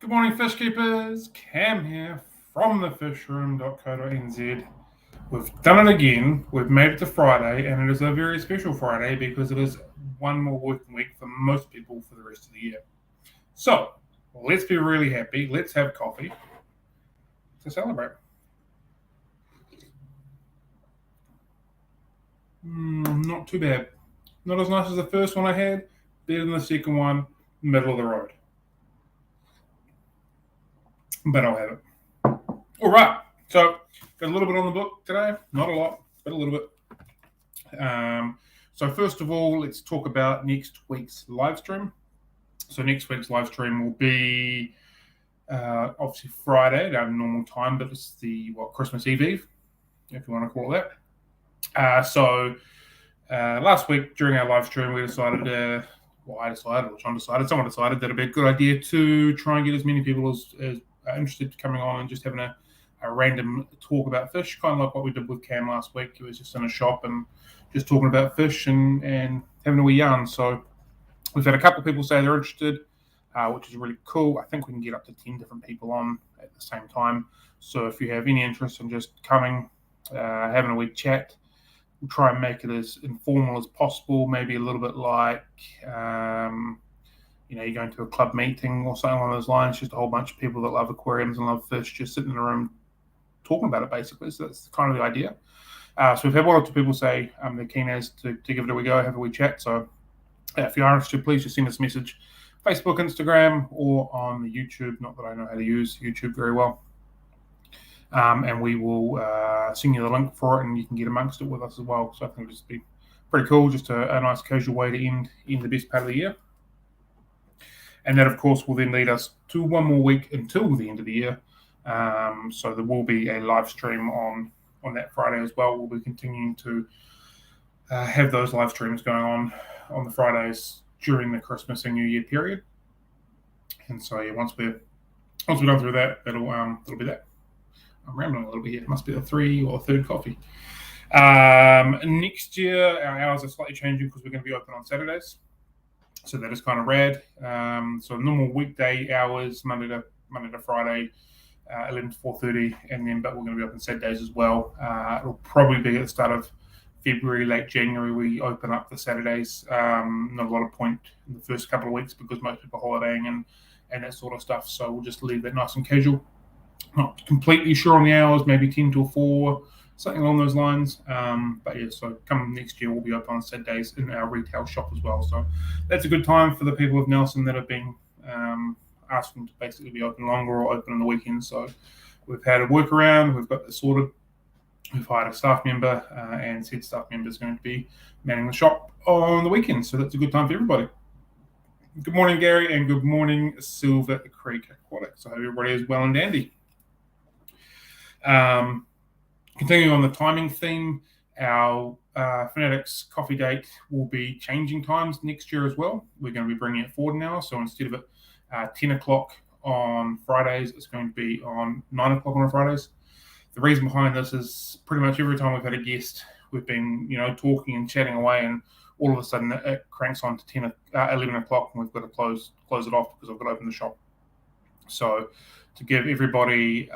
Good morning, fish keepers. Cam here from thefishroom.co.nz. We've done it again. We've made it to Friday, and it is a very special Friday because it is one more working week for most people for the rest of the year. So let's be really happy. Let's have coffee to celebrate. Not too bad. Not as nice as the first one I had. Better than the second one. Middle of the road. But I'll have it. All right. So got a little bit on the book today. Not a lot, but a little bit. So first of all, let's talk about next week's live stream. So next week's live stream will be obviously Friday at our normal time, but it's the Christmas Eve, if you want to call it that. Last week during our live stream, we decided, someone decided that it'd be a good idea to try and get as many people as interested coming on and just having a random talk about fish, kind of like what we did with Cam last week. It was just in a shop and just talking about fish and having a wee yarn. So we've had a couple of people say they're interested, which is really cool. I think we can get up to 10 different people on at the same time. So if you have any interest in just coming, having a wee chat, we'll try and make it as informal as possible, maybe a little bit like, you're going to a club meeting or something along those lines, just a whole bunch of people that love aquariums and love fish just sitting in a room talking about it, basically. So that's kind of the idea. So we've had one or two people say they're keen as to give it a wee go, have a wee chat. So if you are interested, please just send us a message, Facebook, Instagram, or on the YouTube. Not that I know how to use YouTube very well. And we will send you the link for it, and you can get amongst it with us as well. So I think it'll just be pretty cool, just a nice casual way to end the best part of the year. And that, of course, will then lead us to one more week until the end of the year. So there will be a live stream on that Friday as well. We'll be continuing to have those live streams going on the Fridays during the Christmas and New Year period. And so once we're done through that, that'll be that. I'm rambling a little bit here. It must be the third coffee. Next year, our hours are slightly changing because we're going to be open on Saturdays. So that is kind of rad. So normal weekday hours, Monday to Friday, 11 to 4:30, but we're going to be open Saturdays as well. It'll probably be at the start of February, late January, we open up the Saturdays. Not a lot of point in the first couple of weeks because most people are holidaying and that sort of stuff. So we'll just leave that nice and casual. Not completely sure on the hours, maybe 10 to 4, something along those lines. But yeah, so come next year, we'll be open on Saturdays in our retail shop as well. So that's a good time for the people of Nelson that have been asking to basically be open longer or open on the weekends. So we've had a workaround, we've got this sorted. We've hired a staff member, and said staff member is going to be manning the shop on the weekends. So that's a good time for everybody. Good morning, Gary, and good morning, Silver Creek Aquatics. I hope everybody is well and dandy. Continuing on the timing theme, our Finatics coffee date will be changing times next year as well. We're going to be bringing it forward now. So instead of it 10 o'clock on Fridays, it's going to be on 9 o'clock on Fridays. The reason behind this is pretty much every time we've had a guest, we've been, talking and chatting away, and all of a sudden it cranks on to 11 o'clock, and we've got to close it off because I've got to open the shop. So to give everybody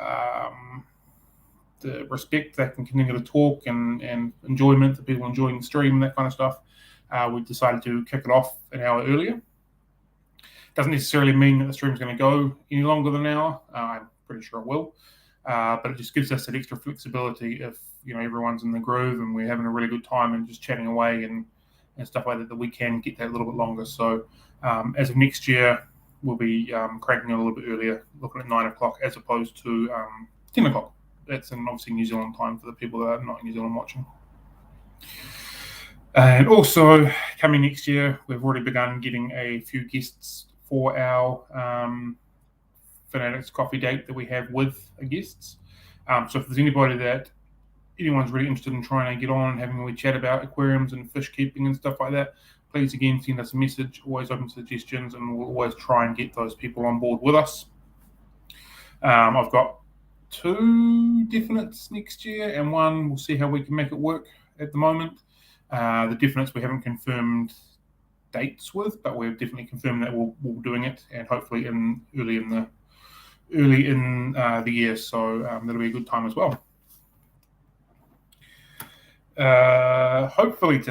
the respect they can continue to talk and enjoyment, the people enjoying the stream and that kind of stuff, we decided to kick it off an hour earlier. Doesn't necessarily mean that the stream's going to go any longer than an hour. I'm pretty sure it will. But it just gives us that extra flexibility if everyone's in the groove and we're having a really good time and just chatting away and stuff like that we can get that a little bit longer. So as of next year, we'll be cranking a little bit earlier, looking at 9 o'clock as opposed to 10 o'clock. That's obviously New Zealand time for the people that are not in New Zealand watching. And also coming next year, we've already begun getting a few guests for our Finatics coffee date that we have with guests. So if there's anyone's really interested in trying to get on and having a wee chat about aquariums and fish keeping and stuff like that, please again send us a message. Always open suggestions, and we'll always try and get those people on board with us. I've got 2 definites next year, and one we'll see how we can make it work at the moment. The definites we haven't confirmed dates with, but we've definitely confirmed that we'll be doing it, and hopefully early in the early in the year, so that'll be a good time as well. Hopefully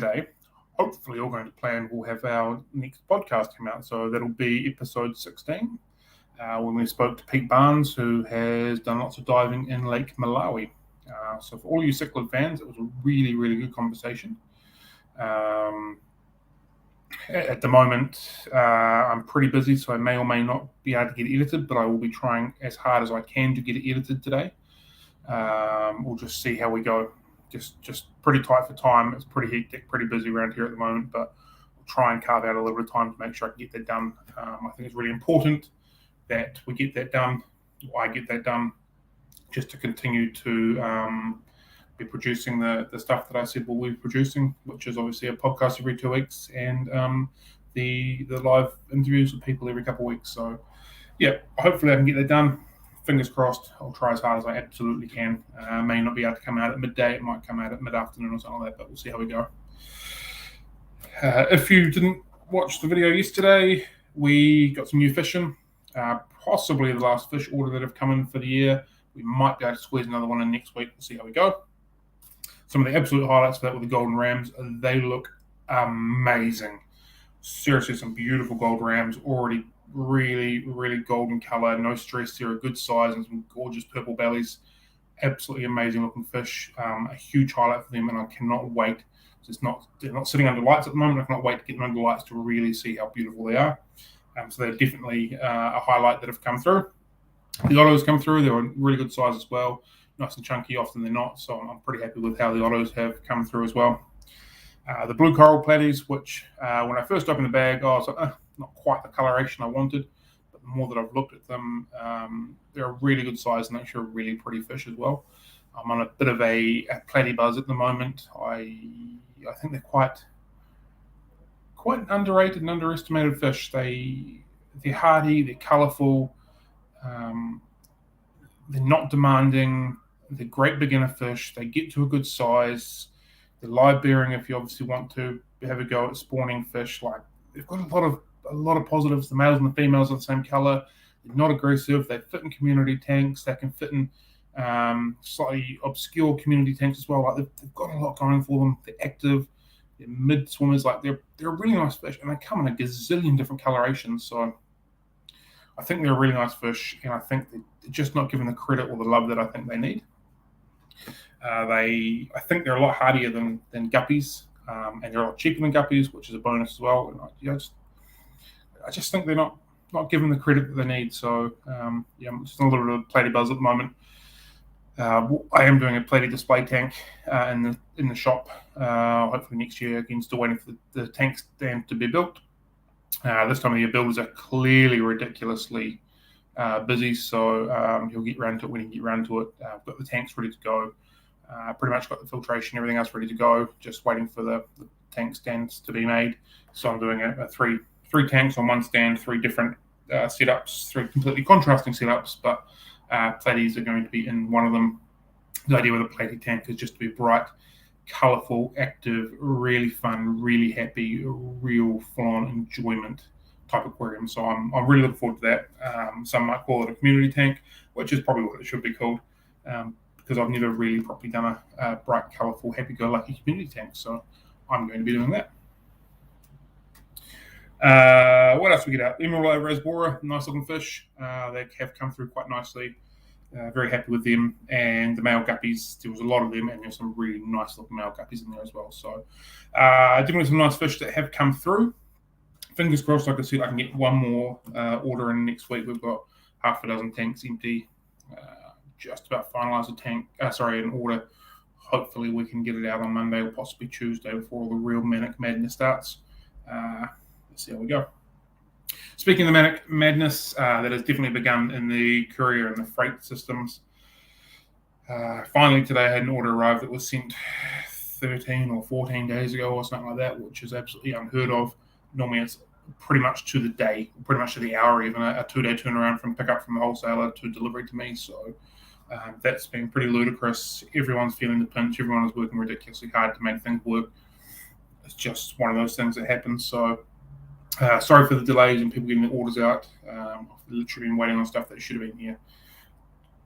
all going to plan, we'll have our next podcast come out. So that'll be episode 16, when we spoke to Pete Barnes, who has done lots of diving in Lake Malawi. So for all you cichlid fans, it was a really, really good conversation. At the moment, I'm pretty busy, so I may or may not be able to get it edited, but I will be trying as hard as I can to get it edited today. We'll just see how we go. Just pretty tight for time. It's pretty hectic, pretty busy around here at the moment, but I'll try and carve out a little bit of time to make sure I can get that done. I think it's really important that we get that done, or I get that done, just to continue to be producing the stuff that I said we'll be producing, which is obviously a podcast every 2 weeks and the live interviews with people every couple of weeks. So yeah, hopefully I can get that done. Fingers crossed. I'll try as hard as I absolutely can. May not be able to come out at midday. It might come out at mid-afternoon or something like that, but we'll see how we go. If you didn't watch the video yesterday, we got some new fish in. Possibly the last fish order that have come in for the year. We might be able to squeeze another one in next week. We'll see how we go. Some of the absolute highlights for that were the golden rams. They look amazing. Seriously, some beautiful gold rams, already really, really golden color, no stress. They're a good size and some gorgeous purple bellies. Absolutely amazing looking fish. A huge highlight for them, and I cannot wait. They're not sitting under lights at the moment. I cannot wait to get them under lights to really see how beautiful they are. So they're definitely a highlight that have come through. The ottos come through. They're a really good size as well. Nice and chunky, often they're not. So I'm pretty happy with how the ottos have come through as well. The blue coral platies, which when I first opened the bag, I was like, not quite the coloration I wanted. But the more that I've looked at them, they're a really good size and actually a really pretty fish as well. I'm on a bit of a platy buzz at the moment. I think they're quite underrated and underestimated fish. They're hardy, they're colourful, they're not demanding. They're great beginner fish. They get to a good size. They're live bearing if you obviously want to have a go at spawning fish. Like, they've got a lot of positives. The males and the females are the same color. They're not aggressive. They fit in community tanks. They can fit in slightly obscure community tanks as well. Like, they've got a lot going for them. They're active. They're mid swimmers. Like, they're a really nice fish, and they come in a gazillion different colorations. So I think they're a really nice fish, and I think they're just not given the credit or the love that I think they need. I think they're a lot hardier than guppies, and they're a lot cheaper than guppies, which is a bonus as well. And I just think they're not given the credit that they need. So I'm just a little bit of platy buzz at the moment. I am doing a platy display tank in the shop. Hopefully next year. Again, still waiting for the tank stand to be built. This time of year, builders are clearly ridiculously busy, so he'll get around to it when he can get around to it. I've got the tanks ready to go. Pretty much got the filtration, everything else ready to go. Just waiting for the tank stands to be made. So I'm doing a three tanks on one stand, 3 different setups, 3 completely contrasting setups, but platies are going to be in one of them. The idea with a platy tank is just to be bright, colourful, active, really fun, really happy, real full-on enjoyment type aquarium. So I'm really looking forward to that. Some might call it a community tank, which is probably what it should be called, because I've never really properly done a bright, colourful, happy-go-lucky community tank. So I'm going to be doing that. What else we get out? Emerald Rasbora, nice looking fish. They have come through quite nicely. Very happy with them. And the male guppies, there was a lot of them, and there's some really nice looking male guppies in there as well. So definitely some nice fish that have come through. Fingers crossed, like I said, I can get one more order in next week. We've got half a dozen tanks empty. Just about finalise an order. Hopefully we can get it out on Monday or possibly Tuesday before all the real manic madness starts. Let's see how we go. Speaking of the manic madness, that has definitely begun in the courier and the freight systems. Finally today I had an order arrive that was sent 13 or 14 days ago or something like that, which is absolutely unheard of. Normally it's pretty much to the day, pretty much to the hour, even a 2-day turnaround from pickup from the wholesaler to delivery to me. So that's been pretty ludicrous. Everyone's feeling the pinch. Everyone is working ridiculously hard to make things work. It's just one of those things that happens. So Sorry for the delays and people getting the orders out. I've literally been waiting on stuff that should have been here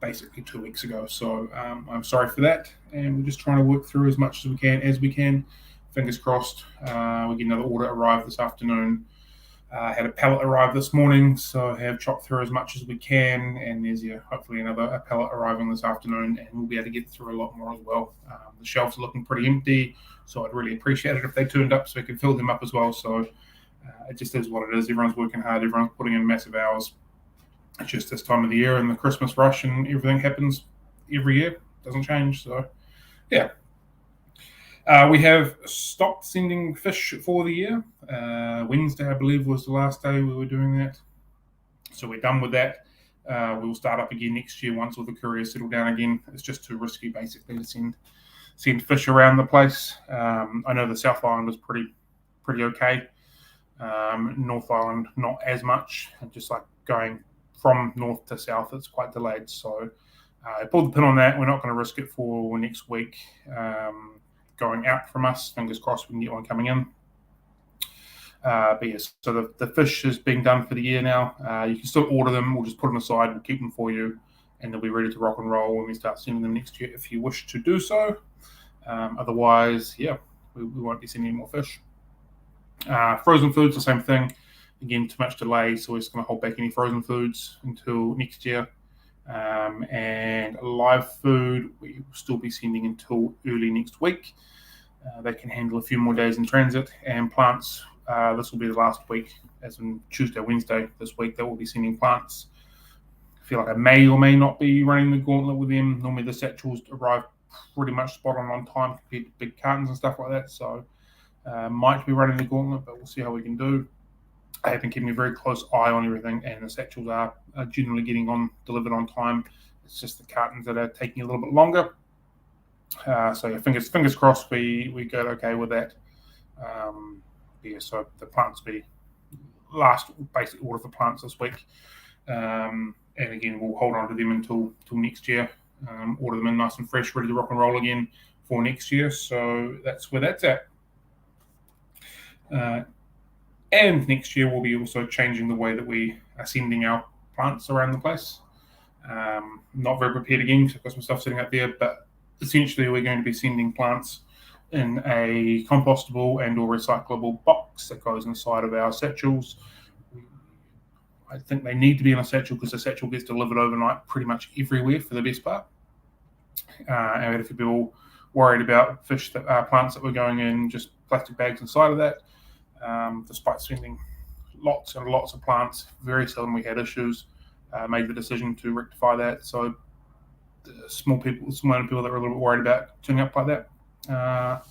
basically 2 weeks ago. So I'm sorry for that, and we're just trying to work through as much as we can. Fingers crossed. We get another order arrive this afternoon. Had a pallet arrive this morning, so have chopped through as much as we can, and there's hopefully another pallet arriving this afternoon, and we'll be able to get through a lot more as well. The shelves are looking pretty empty, so I'd really appreciate it if they turned up so we could fill them up as well. So it just is what it is. Everyone's working hard, everyone's putting in massive hours. It's just this time of the year and the Christmas rush, and everything happens every year. Doesn't change. So yeah. We have stopped sending fish for the year. Wednesday, I believe, was the last day we were doing that. So we're done with that. We will start up again next year once all the couriers settle down again. It's just too risky, basically, to send fish around the place. I know the South Island is pretty okay. North Island, not as much. Just like going from north to south, it's quite delayed. So I pulled the pin on that. We're not going to risk it for next week. Going out from us, fingers crossed we can get one coming in. But yes, so the fish is being done for the year now. You can still order them. We'll just put them aside. We'll keep them for you, and they'll be ready to rock and roll when we start sending them next year if you wish to do so. Otherwise, yeah, we won't be sending any more fish. Frozen foods, the same thing. Again, too much delay, so we're just going to hold back any frozen foods until next year. And live food, we will still be sending until early next week. They can handle a few more days in transit. And plants, this will be the last week, as in Tuesday, Wednesday this week, that we'll be sending plants. I feel like I may or may not be running the gauntlet with them. Normally the satchels arrive pretty much spot on time compared to big cartons and stuff like that. So might be running the gauntlet, but we'll see how we can do. I have been keeping a very close eye on everything, and the satchels are generally getting delivered on time. It's just the cartons that are taking a little bit longer. So yeah, fingers crossed we go okay with that. Yeah, so the plants will be last basic order for plants this week. And again, we'll hold on to them until next year. Order them in nice and fresh, ready to rock and roll again for next year. So that's where that's at. And next year, we'll be also changing the way that we are sending our plants around the place. Not very prepared again because I've got some stuff sitting up there, but essentially we're going to be sending plants in a compostable and or recyclable box that goes inside of our satchels. I think they need to be in a satchel because the satchel gets delivered overnight pretty much everywhere for the best part. And we had a few people worried about plants that were going in just plastic bags inside of that. Despite sending lots and lots of plants, very seldom we had issues. Made the decision to rectify that. So small amount of people that were a little bit worried about turning up like that are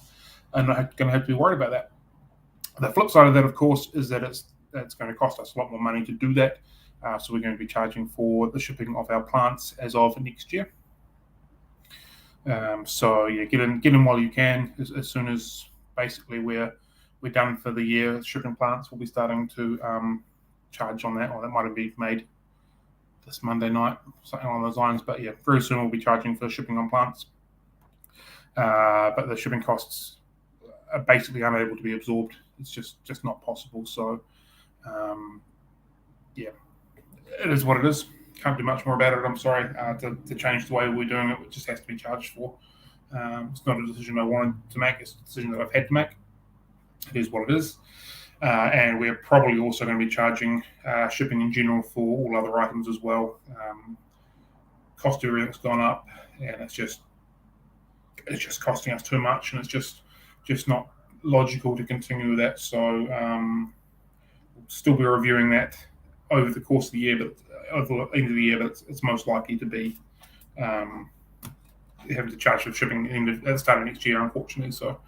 not going to have to be worried about that. The flip side of that, of course, is that it's going to cost us a lot more money to do that. So we're going to be charging for the shipping of our plants as of next year. So yeah, get in while you can. As soon as basically we're done for the year shipping plants, we'll be starting to charge on that, or that might have been made this Monday night, something along those lines. But yeah, very soon we'll be charging for shipping on plants. But the shipping costs are basically unable to be absorbed. It's just not possible. So yeah, it is what it is. Can't do much more about it. I'm sorry. To change the way we're doing it, it just has to be charged for. It's not a decision I wanted to make. It's a decision that I've had to make. It is what it is. And we're probably also going to be charging shipping in general for all other items as well. Cost of everything's gone up, and it's just costing us too much, and it's just not logical to continue with that. So we'll still be reviewing that over the course of the year, but over the end of the year, but it's most likely to be having to charge for shipping at the start of next year, unfortunately. So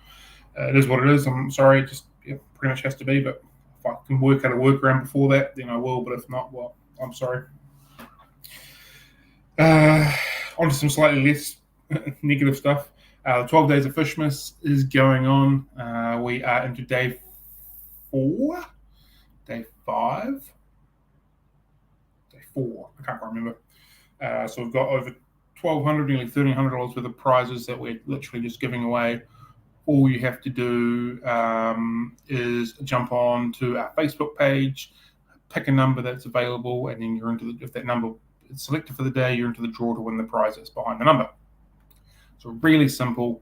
it is what it is. I'm sorry, it just pretty much has to be. But if I can work out a workaround before that, then I will. But if not, well, I'm sorry. On to some slightly less negative stuff. The 12 Days of Fishmas is going on. We are into day 4, day 5, day 4. I can't quite remember. So we've got over $1,200, nearly $1,300 worth of prizes that we're literally just giving away all you have to do is jump on to our Facebook page, pick a number that's available, and then you're into if that number is selected for the day, you're into the draw to win the prize that's behind the number. So really simple.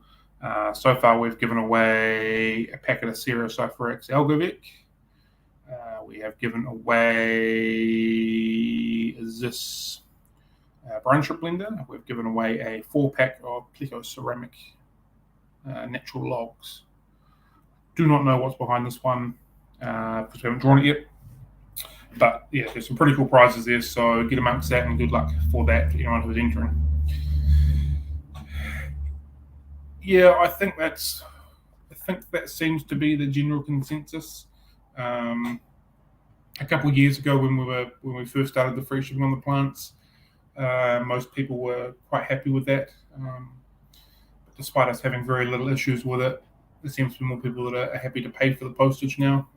So far, we've given away a packet of Cereocypher Algovic. We have given away this brine strip blender. We've given away a 4-pack of Pleco ceramic natural logs. Do not know what's behind this one because we haven't drawn it yet. But yeah, there's some pretty cool prizes there. So get amongst that and good luck for that to anyone who's entering. Yeah, I think that seems to be the general consensus. A couple of years ago, when we first started the free shipping on the plants, most people were quite happy with that. But despite us having very little issues with it, there seems to be more people that are happy to pay for the postage now.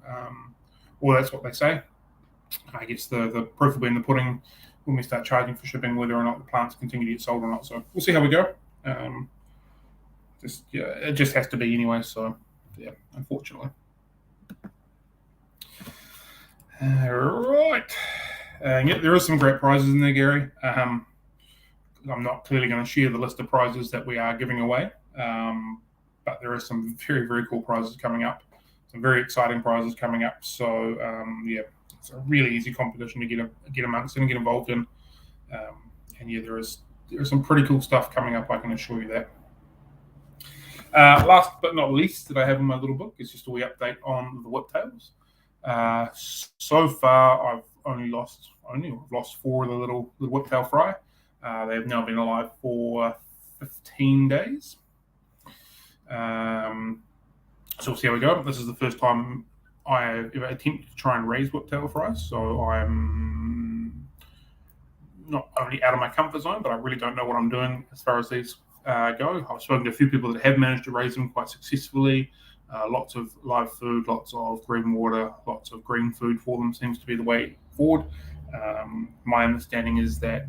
Or that's what they say. I guess the proof will be in the pudding when we start charging for shipping, whether or not the plants continue to get sold or not. So we'll see how we go. It just has to be anyway. So yeah, unfortunately. Right. Yeah, there are some great prizes in there, Gary. I'm not clearly going to share the list of prizes that we are giving away, but there are some very, very cool prizes coming up. Some very exciting prizes coming up. So yeah, it's a really easy competition to get amongst and get involved in. And yeah, there is some pretty cool stuff coming up. I can assure you that. Last but not least, that I have in my little book is just a wee update on the whiptails. So far, I've lost 4 of the little whiptail fry. They have now been alive for 15 days. So we'll see how we go. This is the first time I ever attempted to try and raise whiptail fries. So I'm not only out of my comfort zone, but I really don't know what I'm doing as far as these go. I've spoken to a few people that have managed to raise them quite successfully. Lots of live food, lots of green water, lots of green food for them seems to be the way forward. My understanding is that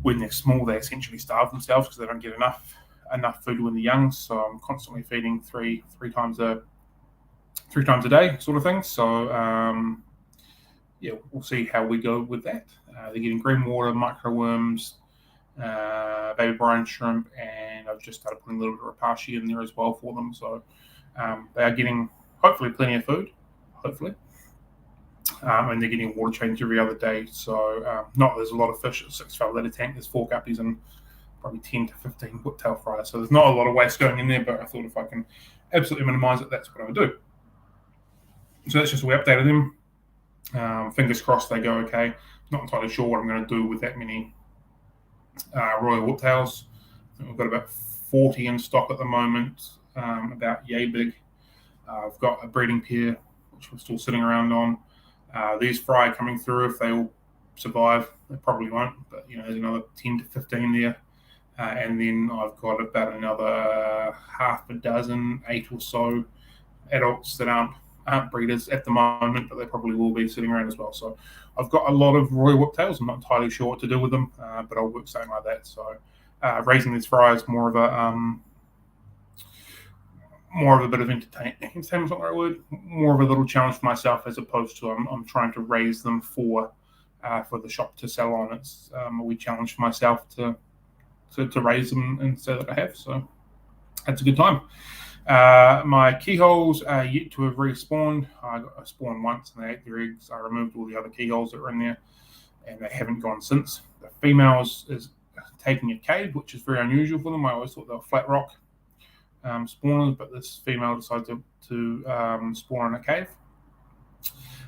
when they're small, they essentially starve themselves because they don't get enough food when they're young. So I'm constantly feeding three times a day, sort of thing. So yeah, we'll see how we go with that. They're getting green water, microworms, baby brine shrimp, and I've just started putting a little bit of rapashi in there as well for them. So they are getting hopefully plenty of food, hopefully. And they're getting a water change every other day. So there's a lot of fish at 65 litre tank. There's 4 guppies and probably 10 to 15 whiptail fries. So there's not a lot of waste going in there, but I thought if I can absolutely minimise it, that's what I would do. So that's just a wee update of them. Fingers crossed they go okay. Not entirely sure what I'm going to do with that many royal whiptails. I think we've got about 40 in stock at the moment, about yay big. I've got a breeding pair, which we're still sitting around on. These fry coming through, if they all survive, they probably won't, but there's another 10 to 15 there. And then I've got about another half a dozen, 8 or so adults that aren't breeders at the moment, but they probably will be sitting around as well. So I've got a lot of royal whiptails. I'm not entirely sure what to do with them, but I'll work something like that. So raising these fries more of a bit of entertainment. Entertainment's not the right word. More of a little challenge for myself, as opposed to I'm trying to raise them for the shop to sell on. It's a wee challenge for myself to raise them and say that I have. So that's a good time. My keyholes are yet to have respawned. I spawned once and they ate their eggs. I removed all the other keyholes that were in there, and they haven't gone since. The females is taking a cave, which is very unusual for them. I always thought they were flat rock spawners, but this female decided to spawn in a cave.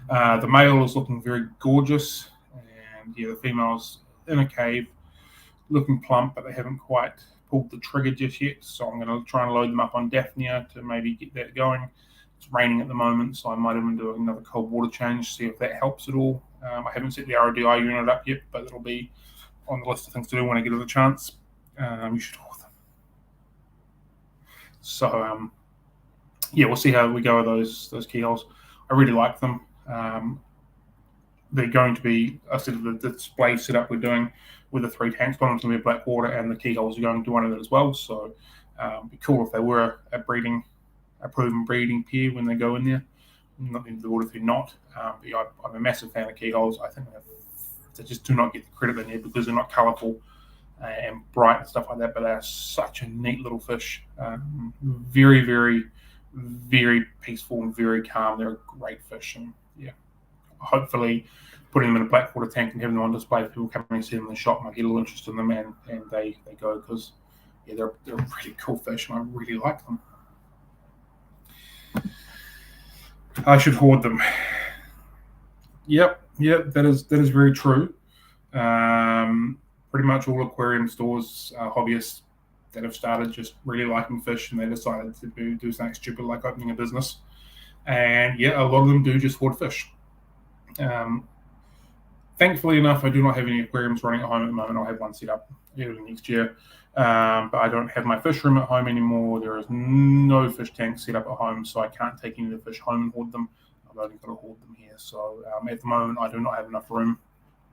The male is looking very gorgeous, and yeah, the female's in a cave, looking plump, but they haven't quite pulled the trigger just yet. So I'm going to try and load them up on Daphnia to maybe get that going. It's raining at the moment, so I might even do another cold water change, see if that helps at all. I haven't set the RODI unit up yet, but it'll be on the list of things to do when I get a chance. You should hold them. So yeah, we'll see how we go with those keyholes. I really like them. They're going to be, I said, the display setup we're doing with the 3 tanks. One of them's going to be black water, and the keyholes are going to one of it as well. So Be cool if they were a proven breeding pair when they go in there. Not in the order if they're not. But yeah, I'm a massive fan of keyholes. I think they just do not get the credit they need because they're not colourful and bright and stuff like that, but they're such a neat little fish. Very, very, very peaceful and very calm. They're a great fish, and yeah, hopefully putting them in a blackwater tank and having them on display, people coming and see them in the shop might get a little interest in them, and they go, because yeah, they're a really cool fish, and I really like them. I should hoard them. Yep, that is very true. Pretty much all aquarium stores, hobbyists that have started just really liking fish, and they decided to do something stupid like opening a business. And yeah, a lot of them do just hoard fish. Thankfully enough, I do not have any aquariums running at home at the moment. I'll have one set up early next year. But I don't have my fish room at home anymore. There is no fish tank set up at home, so I can't take any of the fish home and hoard them. I've only got to hoard them here. So at the moment, I do not have enough room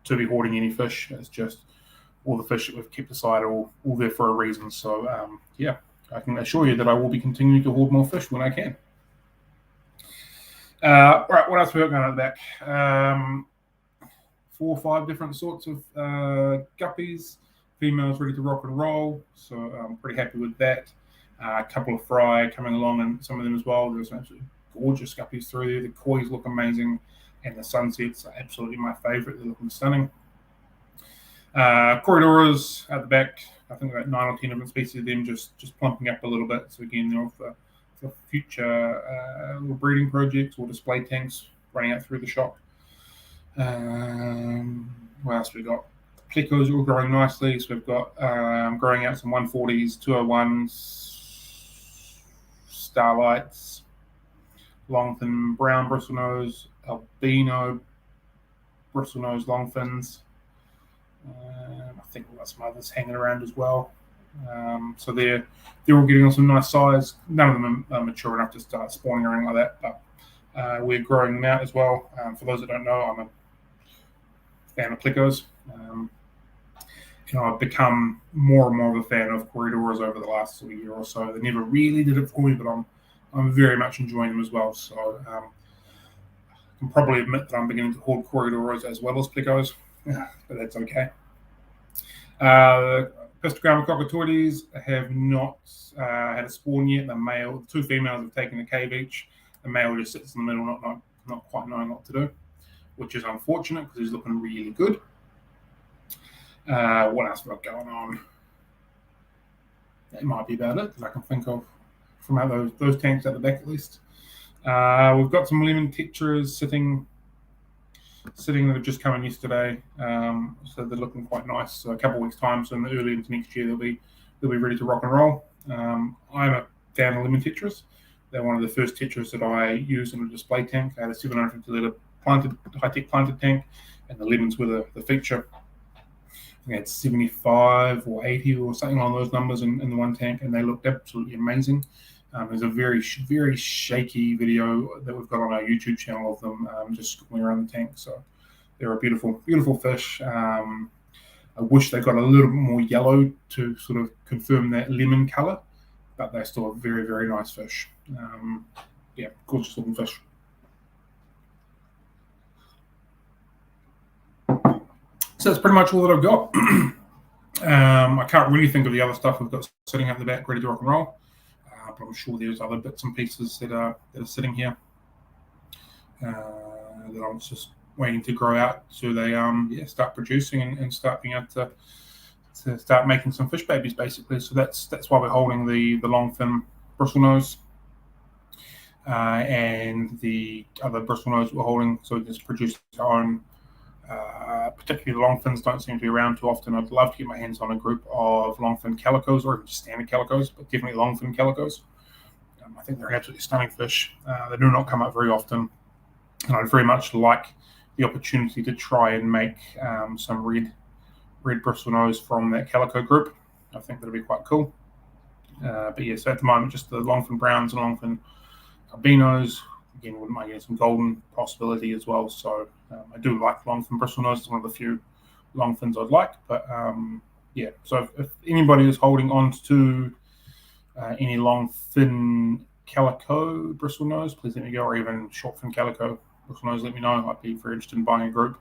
to be hoarding any fish. It's just all the fish that we've kept aside are all there for a reason. So yeah, I can assure you that I will be continuing to hoard more fish when I can. Right, what else we got going on the back? 4 or 5 different sorts of guppies. Females ready to rock and roll, so I'm pretty happy with that. A couple of fry coming along, and some of them as well. There's some absolutely gorgeous guppies through there. The koi's look amazing, and the sunsets are absolutely my favourite. They're looking stunning. Corridoras at the back. I think about 9 or 10 different species of them, just plumping up a little bit. So again, they're all for future little breeding projects or display tanks running out through the shop. What else we got? Plecos are all growing nicely. So we've got growing out some 140s, 201s, starlights, longfin brown bristlenose, albino bristlenose longfins. I think we've got some others hanging around as well. So they're all getting on some nice size. None of them are mature enough to start spawning or anything like that, but we're growing them out as well. For those that don't know, I'm a fan of plecos. I've become more and more of a fan of corridoras over the last sort of year or so. They never really did it for me, but I'm very much enjoying them as well. So I can probably admit that I'm beginning to hoard corridoras as well as plecos, but that's okay. Pistogramma cockatoides have not had a spawn yet. The male, the 2 females have taken a cave each. The male just sits in the middle, not quite knowing what to do, which is unfortunate because he's looking really good. What else we got going on? That might be about it that I can think of from out those tanks at the back at least. We've got some lemon tetras sitting that have just come in yesterday, so they're looking quite nice. So a couple of weeks time, so early into next year, they'll be ready to rock and roll. I'm a fan of lemon tetras. They're one of the first tetras that I used in a display tank. I had a 750 litre high-tech planted tank, and the lemons were the feature. I think I had 75 or 80 or something along those numbers in the one tank, and they looked absolutely amazing. There's a very, very shaky video that we've got on our YouTube channel of them just swimming around the tank. So they're a beautiful, beautiful fish. I wish they got a little bit more yellow to sort of confirm that lemon colour, but they're still a very, very nice fish. Yeah, gorgeous looking fish. So that's pretty much all that I've got. I can't really think of the other stuff we've got sitting out in the back ready to rock and roll. But I'm sure there's other bits and pieces that are sitting here that I'm just waiting to grow out so they start producing and start being able to start making some fish babies basically. So that's why we're holding the longfin bristlenose and the other bristlenose we're holding, so we just produce our own. Particularly longfins don't seem to be around too often. I'd love to get my hands on a group of longfin calicos or even just standard calicos, but definitely longfin calicos. I think they're an absolutely stunning fish. They do not come up very often, and I'd very much like the opportunity to try and make some red bristlenose from that calico group. I think that'd be quite cool. But yeah, so at the moment, just the longfin browns and longfin albinos. Again, wouldn't mind getting some golden possibility as well. So I do like longfin bristlenose. It's one of the few longfins I'd like. But yeah, so if anybody is holding on to Any long fin calico bristlenose, please let me know, or even short fin calico bristlenose, let me know. I'd be very interested in buying a group.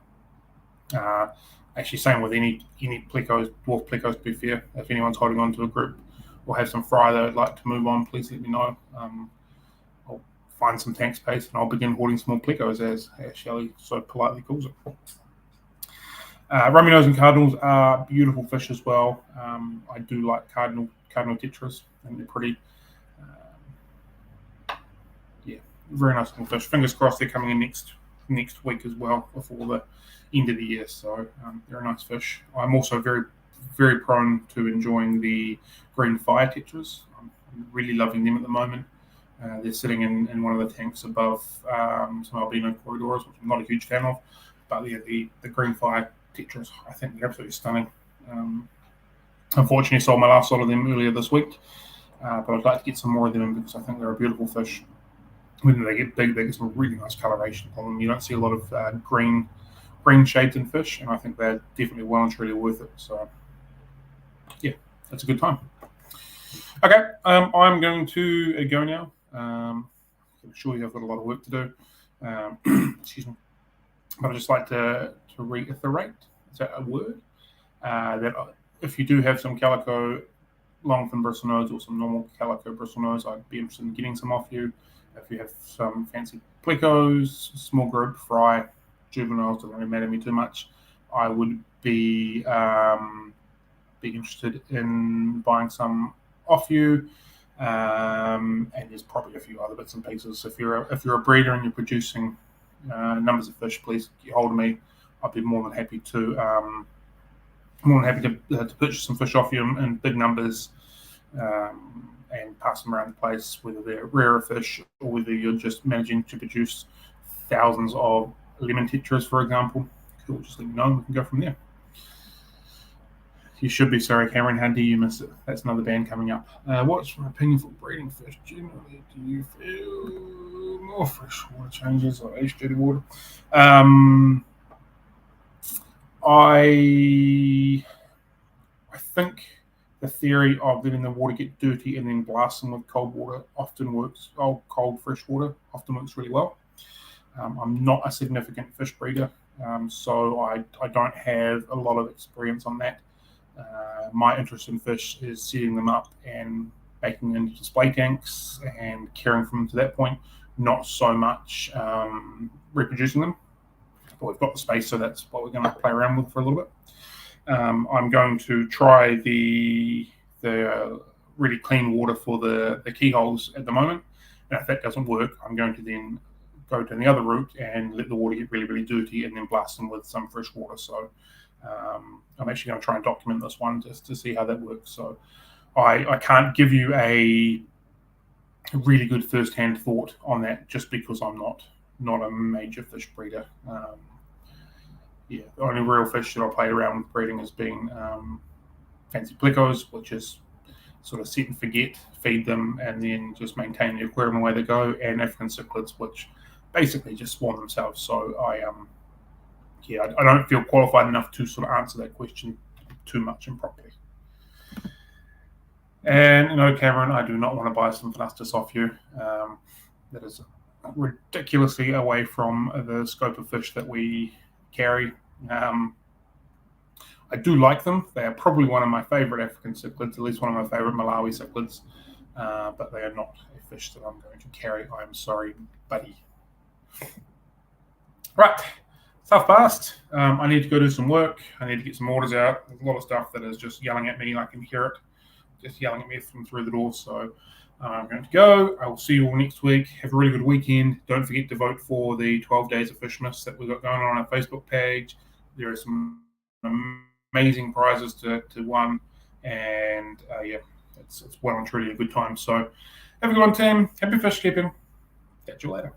Actually, same with any plecos, dwarf plecos, to be fair. If anyone's holding on to a group or have some fry that I'd like to move on, please let me know. I'll find some tank space and I'll begin hoarding small plecos, as Shelley so politely calls it. Rummy nose and cardinals are beautiful fish as well. I do like cardinal tetras. I think they're pretty. Very nice little fish. Fingers crossed they're coming in next week as well, before the end of the year. So they're a nice fish. I'm also very, very prone to enjoying the green fire tetras. I'm really loving them at the moment. They're sitting in one of the tanks above some albino corridors, which I'm not a huge fan of. But yeah, the green fire tetras, I think they're absolutely stunning. Unfortunately, sold my last lot of them earlier this week, but I'd like to get some more of them because I think they're a beautiful fish. When they get big, they get some really nice coloration on them. You don't see a lot of green shades in fish, and I think they're definitely well and truly worth it. So, yeah, that's a good time. Okay, I'm going to go now. I'm sure you've got a lot of work to do. Excuse me. But I'd just like to reiterate, is that a word? That if you do have some calico longfin bristlenose or some normal calico bristlenose, I'd be interested in getting some off you. If you have some fancy plecos, small group, fry, juveniles, doesn't really matter to me too much, I would be interested in buying some off you. And there's probably a few other bits and pieces. If you're a breeder and you're producing numbers of fish, please get hold of me. I'd be more than happy to purchase some fish off you in big numbers. And pass them around the place, whether they're rarer fish or whether you're just managing to produce thousands of lemon tetras, for example. Cool, just let me know and we can go from there. You should be sorry, Cameron. How do you miss it? That's another band coming up. What's my opinion for breeding fish? Generally, do you feel more freshwater changes or age-dirty water? I think the theory of letting the water get dirty and then blasting with cold water often works. Cold fresh water often works really well. I'm not a significant fish breeder, so I don't have a lot of experience on that. My interest in fish is setting them up and making them into display tanks and caring for them to that point, not so much reproducing them. But we've got the space, so that's what we're going to play around with for a little bit. I'm going to try the really clean water for the keyholes at the moment. And if that doesn't work, I'm going to then go to the other route and let the water get really, really dirty and then blast them with some fresh water. So I'm actually going to try and document this one just to see how that works. So I can't give you a really good first-hand thought on that just because I'm not a major fish breeder. The only real fish that I played around with breeding has been fancy plecos, which is sort of set and forget, feed them, and then just maintain the aquarium away they go, and African cichlids, which basically just spawn themselves. So I don't feel qualified enough to sort of answer that question too much and properly. And no, Cameron, I do not want to buy some Finatics off you. That is ridiculously away from the scope of fish that we carry. I do like them. They are probably one of my favorite African cichlids, at least one of my favorite Malawi cichlids, but they are not a fish that I'm going to carry. I'm sorry, buddy. Right, stuff passed. I need to go do some work. I need to get some orders out. There's a lot of stuff that is just yelling at me. I can hear it just yelling at me from through the door. So I'm going to go. I will see you all next week. Have a really good weekend. Don't forget to vote for the 12 Days of Fishmas that we've got going on our Facebook page. There are some amazing prizes to win. And it's well and truly a good time. So have a good one, team. Happy fish keeping. Catch you later.